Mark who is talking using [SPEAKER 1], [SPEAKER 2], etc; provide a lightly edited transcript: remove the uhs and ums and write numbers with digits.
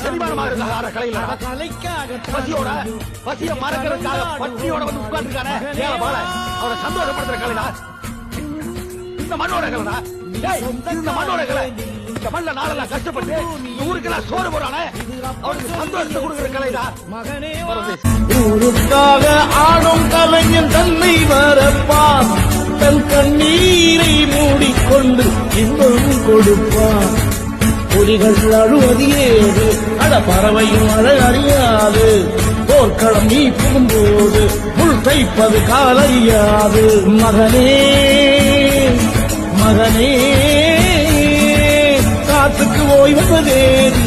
[SPEAKER 1] செரிமானமாக கலையில பசிய மறக்கிறதுக்காக பட்டியோட வந்து உட்கார்ந்துருக்கானே அவரை சந்தோஷப்படுத்துற கலைடா. இந்த மண்ணோட கலைடா, இந்த மண்ணோட கலை. இந்த மண்ல நாளெல்லாம் கஷ்டப்பட்டு ஊருக்கெல்லாம் சோறு போறானே, அவருக்கு சந்தோஷத்தை கொடுக்கிற கலைடா.
[SPEAKER 2] ஊருக்காக ஆடும் கலைஞன் தன்னை மறப்பான், தன் கண்ணீரை மூடிக்கொண்டு இன்பம் கொடுப்பான். புலிகள் அழுவது ஏது, அட பறவையும் அழ அறியாது. போர்க்களம் நீ புகும்போது முள் தைப்பது காலறியாது. மகனே மகனே, காற்றுக்கு ஓய்வதேது,